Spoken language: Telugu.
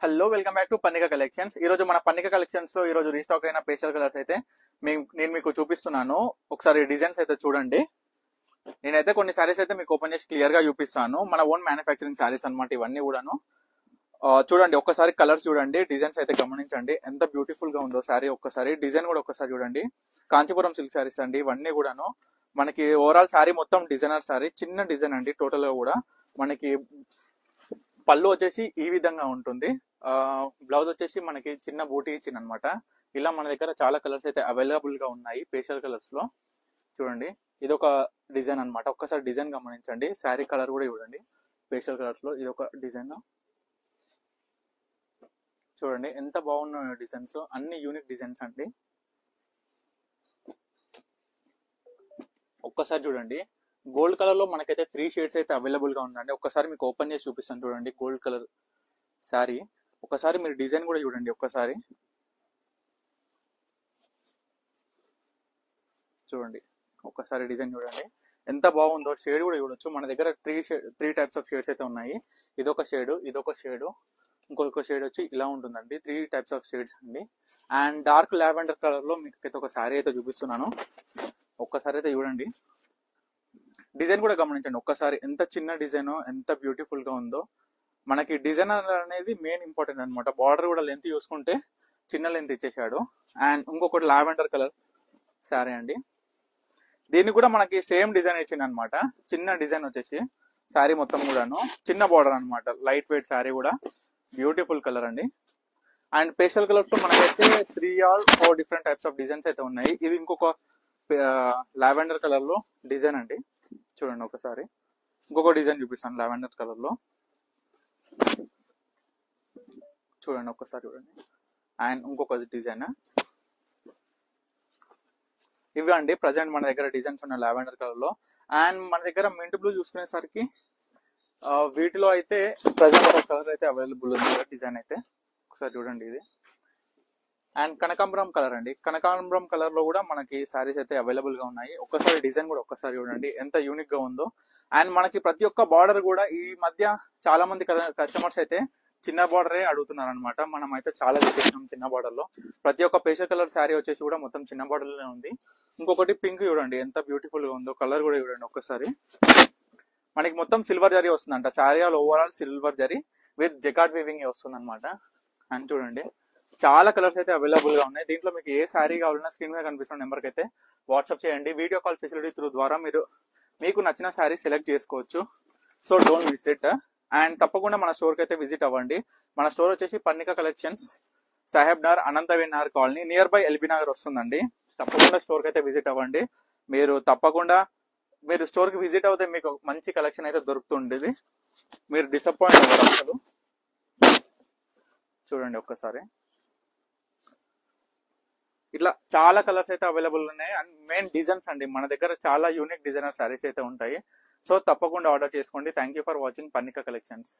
Hello welcome back to Pannika collections. ఈ రోజు మన పన్నిక కలెక్షన్స్ లో ఈ రోజు రీస్టాక్ అయిన పేస్టల్ కలర్స్ అయితే నేను మీకు చూపిస్తున్నాను. ఒకసారి డిజైన్స్ అయితే చూడండి. నేనైతే కొన్ని సారీస్ అయితే మీకు ఓపెన్ చేసి క్లియర్ గా చూపిస్తాను. మన ఓన్ మ్యానుఫ్యాక్చరింగ్ సారీస్ అన్నమాట ఇవన్నీ కూడాను. చూడండి, ఒక్కసారి కలర్స్ చూడండి, డిజైన్స్ అయితే గమనించండి ఎంత బ్యూటిఫుల్ గా ఉందో సారీ. ఒక్కసారి డిజైన్ కూడా ఒక్కసారి చూడండి. కాంచీపురం సిల్క్ సారీస్ అండి ఇవన్నీ కూడాను. మనకి ఓవరాల్ సారీ మొత్తం డిజైనర్ సారీ, చిన్న డిజైన్ అండి. టోటల్ గా కూడా మనకి పళ్ళు వచ్చేసి ఈ విధంగా ఉంటుంది. బ్లౌజ్ వచ్చేసి మనకి చిన్న బూటీ ఇచ్చింది అనమాట. ఇలా మన దగ్గర చాలా కలర్స్ అయితే అవైలబుల్ గా ఉన్నాయి పేస్టల్ కలర్స్ లో. చూడండి, ఇది ఒక డిజైన్ అనమాట. ఒక్కసారి డిజైన్ గమనించండి. శారీ కలర్ కూడా చూడండి. పేస్టల్ కలర్స్ లో ఇది ఒక డిజైన్. చూడండి ఎంత బాగున్న డిజైన్స్, అన్ని యూనిక్ డిజైన్స్ అండి. ఒక్కసారి చూడండి, గోల్డ్ కలర్ లో మనకైతే 3 షేడ్స్ అయితే అవైలబుల్ గా ఉందండి. ఒక్కసారి మీకు ఓపెన్ చేసి చూపిస్తాను చూడండి. గోల్డ్ కలర్ శారీ, ఒకసారి మీరు డిజైన్ కూడా చూడండి. ఒక్కసారి చూడండి, ఒక్కసారి డిజైన్ చూడండి ఎంత బాగుందో. షేడ్ కూడా చూడొచ్చు. మన దగ్గర 3 టైప్స్ ఆఫ్ షేడ్స్ అయితే ఉన్నాయి. ఇదొక షేడ్, ఇదొక షేడ్, ఇంకొక షేడ్ వచ్చి ఇలా ఉంటుందండి. 3 టైప్స్ ఆఫ్ షేడ్స్ అండి. అండ్ డార్క్ లావెండర్ కలర్ లో మీకు అయితే ఒక శారీ అయితే చూపిస్తున్నాను. ఒక్కసారి అయితే చూడండి, డిజైన్ కూడా గమనించండి. ఒక్కసారి ఎంత చిన్న డిజైన్, ఎంత బ్యూటిఫుల్ గా ఉందో. మనకి డిజైన్ అనేది మెయిన్ ఇంపార్టెంట్ అనమాట. బార్డర్ కూడా లెంత్ చూసుకుంటే చిన్న లెంత్ ఇచ్చేసాడు. అండ్ ఇంకొకటి లావెండర్ కలర్ శారీ అండి. దీన్ని కూడా మనకి సేమ్ డిజైన్ ఇచ్చింది అనమాట. చిన్న డిజైన్ వచ్చేసి శారీ మొత్తం కూడాను చిన్న బార్డర్ అనమాట. లైట్ వెయిట్ శారీ కూడా బ్యూటిఫుల్ కలర్ అండి. అండ్ పేస్టల్ కలర్స్ లో మనకైతే 3 or 4 different types of designs అయితే ఉన్నాయి. ఇది ఇంకొక లావెండర్ కలర్ లో డిజైన్ అండి. చూడండి, ఒకసారి ఇంకొక డిజైన్ చూపిస్తాను లావెండర్ కలర్ లో. చూడండి, ఒక్కసారి చూడండి. అండ్ ఇంకొక డిజైన్. ఇవి అండి ప్రజెంట్ మన దగ్గర డిజైన్స్ ఉన్నాయి లావెండర్ కలర్ లో. అండ్ మన దగ్గర మింట్ బ్లూ చూసుకునేసరికి వీటిలో అయితే ప్రజెంట్ ఒక కలర్ అయితే అవైలబుల్ ఉంది. డిజైన్ అయితే ఒకసారి చూడండి ఇది. అండ్ కనకాంబరం కలర్ అండి. కనకాంబరం కలర్ లో కూడా మనకి సారీస్ అయితే అవైలబుల్ గా ఉన్నాయి. ఒక్కసారి డిజైన్ కూడా ఒక్కసారి చూడండి ఎంత యూనిక్ గా ఉందో. అండ్ మనకి ప్రతి ఒక్క బార్డర్ కూడా ఈ మధ్య చాలా మంది కస్టమర్స్ అయితే చిన్న బార్డరే అడుగుతున్నారు అనమాట. మనం అయితే చాలా చూపిస్తున్నాం చిన్న బార్డర్ లో. ప్రతి ఒక్క పేస్టల్ కలర్ శారీ వచ్చేసి కూడా మొత్తం చిన్న బార్డర్ లోనే ఉంది. ఇంకొకటి పింక్ చూడండి ఎంత బ్యూటిఫుల్ గా ఉందో. కలర్ కూడా చూడండి ఒక్కసారి. మనకి మొత్తం సిల్వర్ జరీ వస్తుందంట. Sari all overall silver zari with jacquard weaving వస్తుంది అనమాట. అండ్ చూడండి, చాలా కలర్స్ అయితే అవైలబుల్ గా ఉన్నాయి. దీంట్లో మీకు ఏ శారీ కావాలన్నా స్క్రీన్ మీద కనిపిస్తున్న నెంబర్కి అయితే వాట్సాప్ చేయండి. వీడియో కాల్ ఫెసిలిటీ త్రూ ద్వారా మీకు నచ్చిన శారీ సెలెక్ట్ చేసుకోవచ్చు. So don't miss it. And తప్పకుండా మన స్టోర్ కి అయితే విజిట్ అవ్వండి. మన స్టోర్ వచ్చేసి Pannika collections, Saheb Nagar, Anantaveen Nagar colony, near by LB Nagar వస్తుందండి. తప్పకుండా స్టోర్ కి అయితే విజిట్ అవ్వండి. మీరు స్టోర్ కి విజిట్ అవుతే మీకు మంచి కలెక్షన్ అయితే దొరుకుతుండేది. మీరు డిసప్పాయింట్ అవ్వరు అసలు. చూడండి ఒక్కసారి, ఇట్లా చాలా కలర్స్ అయితే అవైలబుల్ ఉన్నాయి. అండ్ మెయిన్ డిజైన్స్ అండి, మన దగ్గర చాలా యూనిక్ డిజైనర్ సారీస్ అయితే ఉంటాయి. సో తప్పకుండా ఆర్డర్ చేసుకోండి. Thank you for watching Pannika collections.